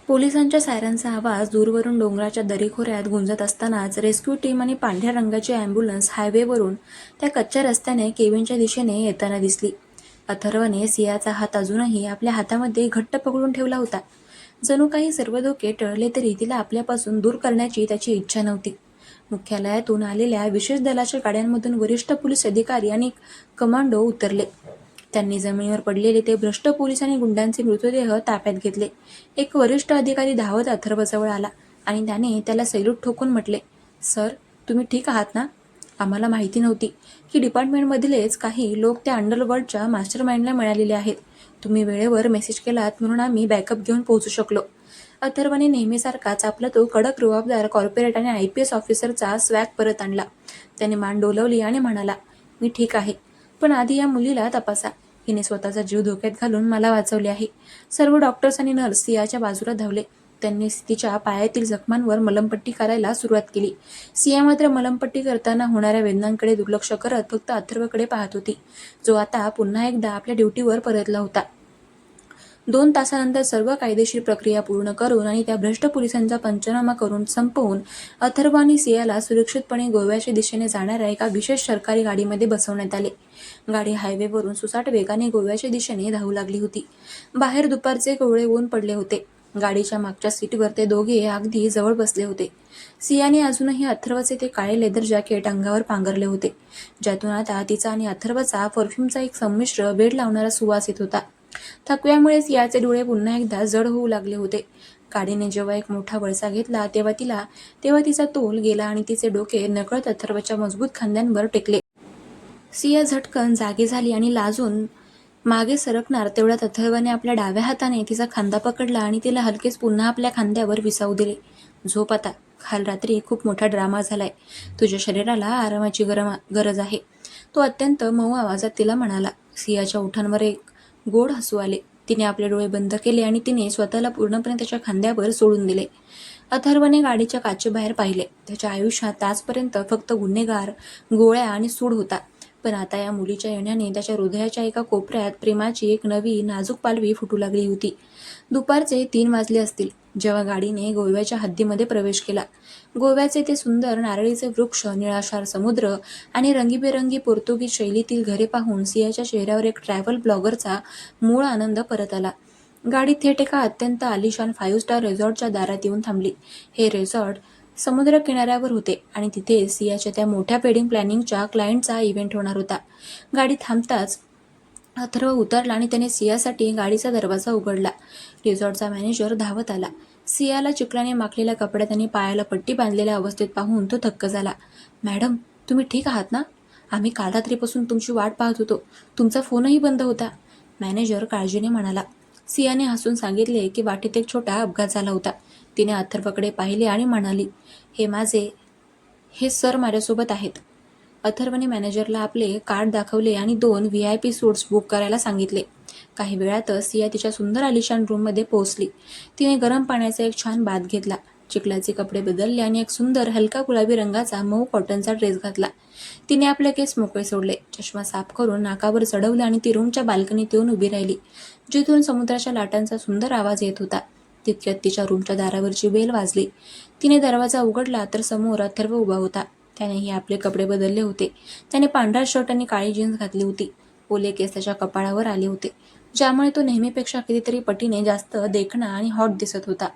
पोलिसांच्या सायरनचा आवाज दूरवरून डोंगराच्या दरीखोऱ्यात गुंजत असतानाच रेस्क्यू टीम आणि पांढऱ्या रंगाची ॲम्ब्युलन्स हायवेवरून त्या कच्च्या रस्त्याने केबिनच्या दिशेने येताना दिसली. अथर्वने सियाचा हात अजूनही आपल्या हातामध्ये घट्ट पकडून ठेवला होता. जणू काही सर्व धोके टळले तरी तिला आपल्यापासून दूर करण्याची त्याची इच्छा नव्हती. मुख्यालयातून आलेल्या विशेष दलाच्या गाड्यांमधून वरिष्ठ पोलीस अधिकारी आणि कमांडो उतरले. त्यांनी जमिनीवर पडलेले ते भ्रष्ट पोलीस आणि गुंडांचे मृतदेह ताब्यात घेतले. एक वरिष्ठ अधिकारी धावत अथर्वजवळ आला आणि त्याने त्याला सॅल्यूट ठोकून म्हटले, "सर, तुम्ही ठीक आहात ना? आम्हाला माहिती नव्हती की डिपार्टमेंटमधलेच काही लोक त्या अंडरवर्ल्डच्या मास्टरमाइंडला मिळालेले आहेत. तुम्ही वेळेवर मेसेज केलात म्हणून आम्ही बॅकअप घेऊन पोहोचू शकलो." अथर्वने नेहमीसारखाच आपला तो कडक रुबाबदार कॉर्पोरेट आणि IPS ऑफिसरचा स्वॅग परत आणला. त्याने मान डोलवली आणि म्हणाला, "मी ठीक आहे, पण आधी या मुलीला तपासा. हिने स्वतःचा जीव धोक्यात घालून मला वाचवले आहे." सर्व डॉक्टर्स आणि नर्स सियाच्या बाजूला धावले. त्यांनी तिच्या पायातील जखमांवर मलमपट्टी करायला सुरुवात केली. सिया मात्र मलमपट्टी करताना होणाऱ्या वेदनांकडे दुर्लक्ष करत फक्त अथर्वकडे पाहत होती, जो आता पुन्हा एकदा आपल्या ड्युटीवर परतला होता. 2 तासानंतर सर्व कायदेशीर प्रक्रिया पूर्ण करून आणि त्या भ्रष्ट पोलिसांचा पंचनामा करून संपवून अथर्व आणि सियाला सुरक्षितपणे गोव्याच्या दिशेने जाणाऱ्या एका विशेष सरकारी गाडीमध्ये बसवण्यात आले. गाडी हायवेवरून सुसाट वेगाने गोव्याच्या दिशेने धावू लागली होती. बाहेर दुपारचे कोवळे ऊन पडले होते. गाडीच्या मागच्या सीटवर ते दोघे अगदी जवळ बसले होते. सियाने अजूनही अथर्वचे ते काळे लेदर जॅकेट अंगावर पांघरले होते, ज्यातून आता तिचा आणि अथर्वचा परफ्यूमचा एक संमिश्र वेड लावणारा सुवास येत होता. थकव्यामुळे सियाचे डोळे पुन्हा एकदा जड होऊ लागले होते. गाडीने जेव्हा एक मोठा वळसा घेतला तेव्हा तिचा तोल गेला आणि तिचे डोके नकळत अथर्वच्या मजबूत खांद्यांवर टेकले. सिया झटकन जागी झाली आणि लाजून मागे सरकणार तेवढ्यात अथर्वने आपल्या डाव्या हाताने तिचा खांदा पकडला आणि तिला हलकेच पुन्हा आपल्या खांद्यावर विसावू दिले. "झोप आता. काल रात्री खूप मोठा ड्रामा झालाय. तुझ्या शरीराला आरामाची गरज आहे." तो अत्यंत मऊ आवाजात तिला म्हणाला. सियाच्या ओठांवर एक गोड हसू आले. तिने आपले डोळे बंद केले आणि तिने स्वतःला पूर्णपणे त्याच्या खांद्यावर सोडून दिले. अथर्वने गाडीच्या काचेबाहेर पाहिले. त्याच्या आयुष्यात आजपर्यंत फक्त गुन्हेगार, गोळ्या आणि सूड होता. पण आता या मुलीच्या येण्याने त्याच्या हृदयाच्या एका कोपऱ्यात प्रेमाची एक नवी नाजूक पालवी फुटू लागली होती. दुपारचे 3 वाजले असतील, जेव्हा गाडीने गोव्याच्या हद्दीमध्ये प्रवेश केला. गोव्याचे ते सुंदर नारळीचे वृक्ष, निळाशार समुद्र आणि रंगीबेरंगी पोर्तुगीज शैलीतील घरे पाहून सियाच्या चेहऱ्यावर एक ट्रॅव्हल ब्लॉगरचा मूळ आनंद परत आला. गाडी थेट एका अत्यंत आलिशान 5 स्टार रिसॉर्टच्या दारात येऊन थांबली. हे रिसॉर्ट समुद्र किनाऱ्यावर होते आणि तिथे सियाच्या त्या मोठ्या वेडिंग प्लॅनिंगच्या क्लायंटचा इव्हेंट होणार होता. गाडी थांबताच अथर्व उतरला आणि त्याने सियासाठी गाडीचा दरवाजा उघडला. रिसॉर्टचा मॅनेजर धावत आला. सियाला चिखलाने माखलेल्या कपड्यात आणि पायाला पट्टी बांधलेल्या अवस्थेत पाहून तो थक्क झाला. "मॅडम, तुम्ही ठीक आहात ना? आम्ही काल रात्रीपासून तुमची वाट पाहत होतो. तुमचा फोनही बंद होता." मॅनेजर काळजीने म्हणाला. सियाने हसून सांगितले की वाटेत एक छोटा अपघात झाला होता. तिने अथर्वकडे पाहिले आणि म्हणाली, हे सर माझ्यासोबत आहेत." अथर्वने मॅनेजरला आपले कार्ड दाखवले आणि 2 VIP सूट्स बुक करायला सांगितले. काही वेळातच सिया तिच्या सुंदर आलिशान रूममध्ये पोहोचली. तिने गरम पाण्याचा एक छान बाथ घेतला, चिखलाचे कपडे बदलले आणि एक सुंदर हलका गुलाबी रंगाचा मऊ कॉटनचा ड्रेस घातला. तिने आपले केस मोकळे सोडले, चष्मा साफ करून नाकावर चढवले आणि ती रूमच्या बाल्कनीत येऊन उभी राहिली, जिथून समुद्राच्या लाटांचा सुंदर आवाज येत होता. तितक्यात तिच्या रूमच्या दारावरची बेल वाजली. तिने दरवाजा उघडला तर समोर अथर्व उभा होता. त्यानेही आपले कपडे बदलले होते. त्याने पांढरा शर्ट आणि काळी जीन्स घातली होती. ओले केस त्याच्या कपाळावर आले होते, ज्यामुळे तो नेहमीपेक्षा कितीतरी पटीने जास्त देखणा आणि हॉट दिसत होता.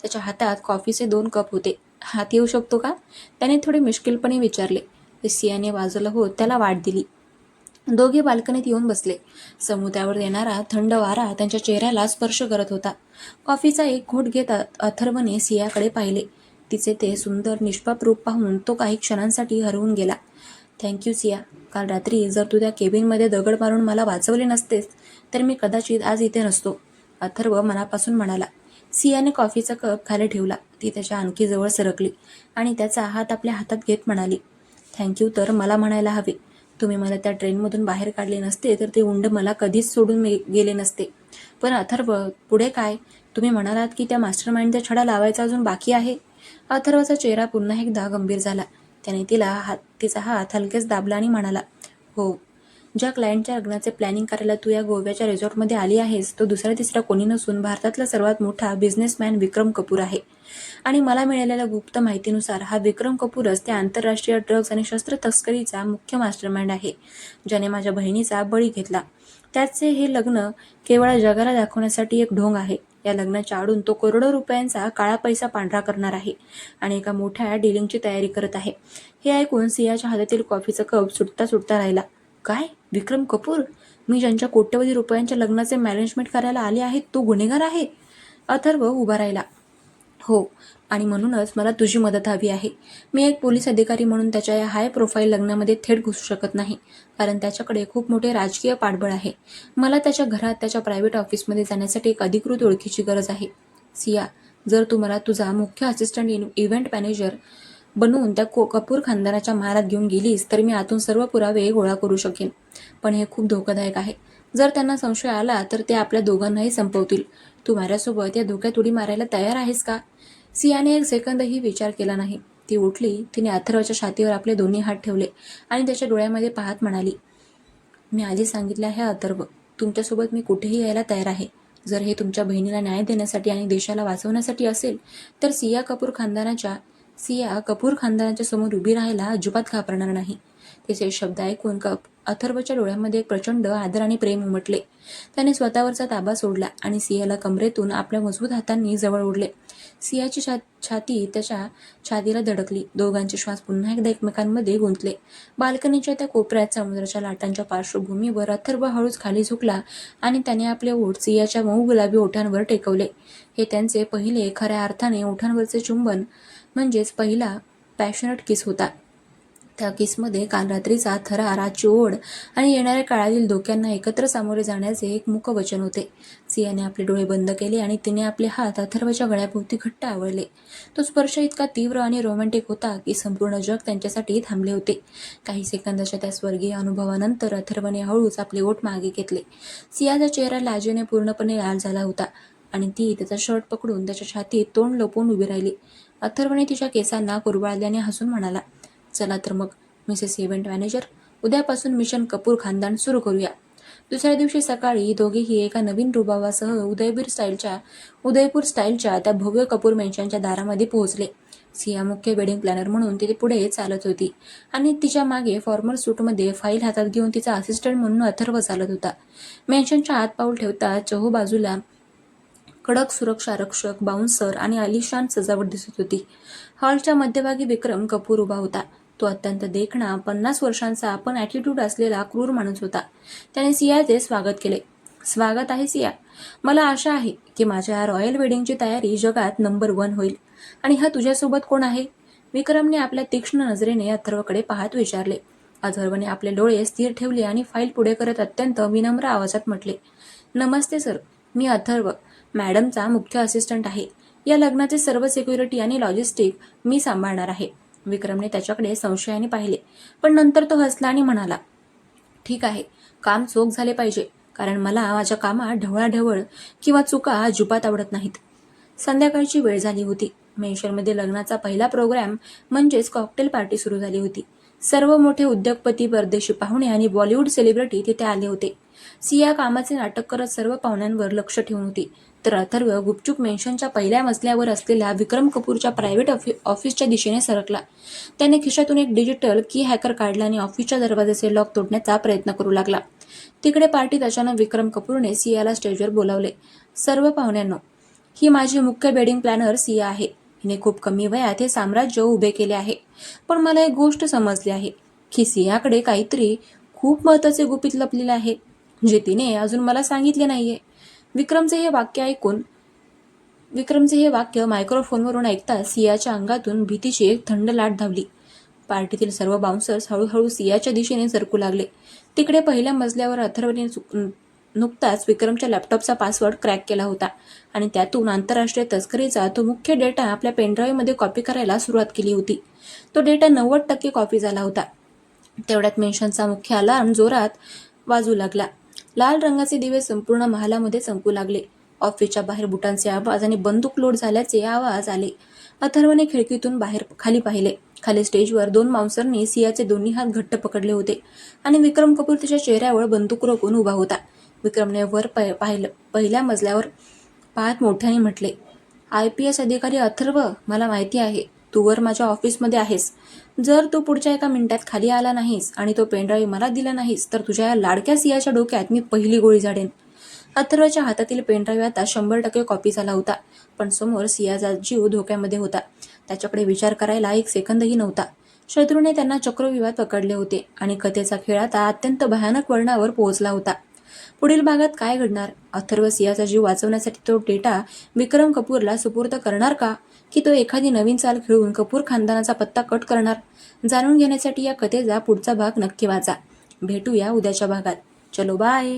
त्याच्या हातात कॉफीचे 2 कप होते. "हात येऊ शकतो का?" त्याने थोडे मिश्किलपणे विचारले. सियाने बाजूला होत त्याला वाट दिली. दोघे बाल्कनीत येऊन बसले. समुद्रावर येणारा थंड वारा त्यांच्या चेहऱ्याला स्पर्श करत होता. कॉफीचा एक घोट घेत अथर्वने सियाकडे पाहिले. तिचे ते सुंदर निष्पाप रूप पाहून तो काही क्षणांसाठी हरवून गेला. "Thank you Siya. काल रात्री जर तू त्या केबिनमध्ये दगड मारून मला वाचवले नसतेस तर मी कदाचित आज इथे नसतो," अथर्व मनापासून म्हणाला. सियाने कॉफीचा कप खाली ठेवला. ती त्याच्या आणखी जवळ सरकली आणि त्याचा हात आपल्या हातात घेत म्हणाली, "थँक यू तर मला म्हणायला हवे. तुम्ही मला त्या ट्रेनमधून बाहेर काढले नसते तर ते उंड मला कधीच सोडून गेले नसते." "पण अथर्व, पुढे काय? तुम्ही म्हणालात की त्या मास्टरमाइंडचा छडा लावायचा अजून बाकी आहे." अथर्वचा चेहरा पुन्हा एकदा गंभीर झाला. त्याने तिचा हात हलकेच दाबला आणि म्हणाला, "हो, ज्या क्लायंटच्या लग्नाचे प्लॅनिंग करायला तू या गोव्याच्या रिसॉर्टमध्ये आली आहेस तो दुसरा तिसरा कोणी नसून भारतातला सर्वात मोठा बिझनेसमॅन विक्रम कपूर आहे. आणि मला मिळालेल्या गुप्त माहितीनुसार हा विक्रम कपूरच त्या आंतरराष्ट्रीय ड्रग्ज आणि शस्त्र तस्करीचा मुख्य मास्टरमाइंड आहे, ज्याने माझ्या बहिणीचा बळी घेतला. त्याचे हे लग्न केवळ जगाला दाखवण्यासाठी एक ढोंग आहे. या लग्नाच्या आडून तो करोडो रुपयांचा काळा पैसा पांढरा करणार आहे आणि एका मोठ्या डीलिंगची तयारी करत आहे. हे ऐकून सियाच्या हातातील कॉफीचा कप सुटता सुटता राहिला. काय? विक्रम कपूर? मी ज्यांच्या कोट्यवधी रुपयांच्या लग्नाचे मॅनेजमेंट करायला आले आहे तो गुन्हेगार आहे? अथर्व उभा राहिला. हो, आणि म्हणूनच मला तुझी मदत हवी आहे. मी एक पोलीस अधिकारी म्हणून त्याच्या या हाय प्रोफाईल लग्नामध्ये थेट घुसू शकत नाही, कारण त्याच्याकडे खूप मोठे राजकीय पाठबळ आहे. मला त्याच्या घरात, त्याच्या प्रायव्हेट ऑफिसमध्ये जाण्यासाठी एक अधिकृत ओळखीची गरज आहे. सिया, जर तू मला तुझा मुख्य असिस्टंट इव्हेंट मॅनेजर बनवून त्या कपूर खानदानाच्या महालात घेऊन गेलीस तर मी आतून सर्व पुरावे गोळा करू शकेन. पण हे खूप धोकादायक आहे. जर त्यांना संशय आला तर ते आपल्या दोघांनाही संपवतील. तू माझ्यासोबत या धोक्यात उडी मारायला तयार आहेस का? सियाने एक सेकंदही विचार केला नाही. ती उठली. तिने अथर्वच्या छातीवर आपले दोन्ही हात ठेवले आणि त्याच्या डोळ्यामध्ये पाहत म्हणाली, मी आधी सांगितले आहे अथर्व, तुमच्यासोबत मी कुठेही यायला तयार आहे. जर हे तुमच्या बहिणीला न्याय देण्यासाठी आणि देशाला वाचवण्यासाठी असेल तर सिया कपूर खानदानाच्या समोर उभी राहायला अजिबात घाबरणार नाही. तिचे शब्द ऐकून अथर्वच्या डोळ्यामध्ये एक प्रचंड आदर आणि प्रेम उमटले. त्याने स्वतःवरचा ताबा सोडला आणि सियाला कमरेतून आपल्या मजबूत हातांनी जवळ ओढले. सियाची छाती त्याच्या छातीला धडकली. दोघांचे श्वास पुन्हा एकदा एकमेकांमध्ये गुंतले. बाल्कनीच्या त्या कोपऱ्यात समुद्राच्या लाटांच्या पार्श्वभूमीवर अथर्व हळूच खाली झुकला आणि त्याने आपले ओठ सियाच्या मऊ गुलाबी ओठांवर टेकवले. हे त्यांचे पहिले खऱ्या अर्थाने ओठांवरचे चुंबन, म्हणजेच पहिला पॅशनेट किस होता. त्या किसमध्ये काल रात्रीचा थरार, आजची ओढ आणि येणाऱ्या काळातील धोक्यांना एकत्र सामोरे जाण्याचे एक मूक वचन होते. सियाने आपले डोळे बंद केले आणि तिने आपले हात अथर्वच्या गळ्याभोवती घट्ट आवळले. तो स्पर्श इतका तीव्र आणि रोमॅन्टिक होता की संपूर्ण जग त्यांच्यासाठी थांबले होते. काही सेकंदाच्या त्या स्वर्गीय अनुभवानंतर अथर्वने हळूच आपले ओठ मागे घेतले. सियाचा चेहरा लाजेने पूर्णपणे लाल झाला होता आणि ती त्याचा शर्ट पकडून त्याच्या छातीत तोंड लपवून उभी राहिली. अथर्वने तिच्या केसांना कुरवाळल्याने हसून म्हणाला, चला तर मग मिसेस इव्हेंट मॅनेजर, उद्यापासून मिशन कपूर खानदान सुरू करूया. दुसऱ्या दिवशी सकाळी दोघेही एका नवीन रुबावासह उदयपूर स्टाईलच्या त्या भव्य कपूर मेन्शनच्या दारामध्ये पोहोचले. सिया मुख्य वेडिंग प्लॅनर म्हणून तिथे पुढे चालत होती आणि तिच्या मागे फॉर्मल सूटमध्ये फाईल हातात घेऊन तिचा असिस्टंट म्हणून अथर्व चालत होता. मेन्शनच्या आत पाऊल ठेवता चहूबाजूला कडक सुरक्षा रक्षक, बाउन्सर आणि आलिशान सजावट दिसत होती. हॉलच्या मध्यभागी विक्रम कपूर उभा होता. तो अत्यंत देखणा, 50 वर्षांचा पण ॲटिट्यूड असलेला क्रूर माणूस होता. त्याने सियाचे स्वागत केले. स्वागत आहे सिया. मला आशा आहे की माझ्या रॉयल वेडिंगची तयारी जगात नंबर 1 होईल. आणि हा तुझ्यासोबत कोण आहे? विक्रमने आपल्या तीक्ष्ण नजरेने अथर्वकडे पाहत विचारले. अथर्वने आपले डोळे स्थिर ठेवले आणि फाईल पुढे करत अत्यंत विनम्र आवाजात म्हटले, नमस्ते सर, मी अथर्व, मॅडमचा मुख्य असिस्टंट आहे. या लग्नाचे सर्व सिक्युरिटी आणि लॉजिस्टिक मी सांभाळणार आहे. विक्रमने त्याच्याकडे संशयाने पाहिले, पण नंतर तो हसला आणि म्हणाला, ठीक आहे, काम चोख झाले पाहिजे, कारण मला माझ्या कामात ढवळाढवळ किंवा चुका अजिबात आवडत नाहीत. संध्याकाळची वेळ झाली होती. मेन्शनमध्ये लग्नाचा पहिला प्रोग्राम म्हणजेच कॉकटेल पार्टी सुरू झाली होती. सर्व मोठे उद्योगपती, परदेशी पाहुणे आणि बॉलिवूड सेलिब्रिटी तिथे आले होते. सिया कामाचे नाटक करत सर्व पाहुण्यांवर लक्ष ठेवून होती, तर अथर्व गुपचूप मेन्शनच्या पहिल्या मजल्यावर असलेल्या विक्रम कपूरच्या प्रायव्हेट ऑफिसच्या दिशेने सरकला. त्याने खिशातून एक डिजिटल की हॅकर काढला आणि ऑफिसच्या दरवाजाचे लॉक तोडण्याचा प्रयत्न करू लागला. तिकडे पार्टीत अचानक विक्रम कपूरने सियाला स्टेजवर बोलावले. सर्व पाहुण्यांनो, ही माझी मुख्य वेडिंग प्लॅनर सिया आहे. हिने खूप कमी वयात हे साम्राज्य उभे केले आहे. पण मला एक गोष्ट समजली आहे की सियाकडे काहीतरी खूप महत्त्वाचे गुपित लपलेले आहे, जे तिने अजून मला सांगितले नाहीये. विक्रमचे हे वाक्य मायक्रोफोनवरून ऐकता सियाच्या अंगातून भीतीची एक थंड लाट धावली. पार्टीतील सर्व बाउन्सर्स हळूहळू सियाच्या दिशेने सरकू लागले. तिकडे पहिल्या मजल्यावर अथर्वने नुकताच विक्रमच्या लॅपटॉपचा पासवर्ड क्रॅक केला होता आणि त्यातून आंतरराष्ट्रीय तस्करीचा तो मुख्य डेटा आपल्या पेनड्राईव्हमध्ये कॉपी करायला सुरुवात केली होती. तो डेटा 90% कॉपी झाला होता. तेवढ्यात मेन्शनचा मुख्य अलार्म जोरात वाजू लागला. लाल रंगाचे दिवे संपूर्ण महालामध्ये चमकू लागले. ऑफिसच्या बाहेर बुटांचे आवाज आणि बंदूक लोड झाल्याचे आवाज आले. अथर्वने खिडकीतून बाहेर खाली पाहिले. खाली स्टेजवर 2 माउन्सरनी सियाचे दोन्ही हात घट्ट पकडले होते आणि विक्रम कपूर त्याच्या चेहऱ्यावर बंदूक रोखून उभा होता. विक्रमने वर पहिल्या मजल्यावर पाहत मोठ्याने म्हटले, IPS अधिकारी अथर्व, मला माहिती आहे तू वर माझ्या ऑफिसमध्ये आहेस. जर तू पुढच्या एका मिनिटात खाली आला नाहीस आणि तो पेनड्राईव्ह मला दिला नाहीस तर तुझ्या या लाडक्या सियाच्या डोक्यात मी पहिली गोळी झाडेन. अथर्वच्या हातातील पेनड्राईव्ह आता 100% कॉपी झाला होता, पण समोर सियाचा जीव धोक्यामध्ये होता. त्याच्याकडे विचार करायला एक सेकंदही नव्हता. शत्रूने त्यांना चक्रव्यूहात पकडले होते आणि कथेचा खेळ आता अत्यंत भयानक वळणावर पोहोचला होता. पुढील भागात काय घडणार? अथर्व सियाचा जीव वाचवण्यासाठी तो डेटा विक्रम कपूरला सुपूर्द करणार का, की तो एखादी नवीन चाल खेळून कपूर खानदानाचा पत्ता कट करणार? जाणून घेण्यासाठी या कथेचा पुढचा भाग नक्की वाचा. भेटूया उद्याच्या भागात. चलो बाय.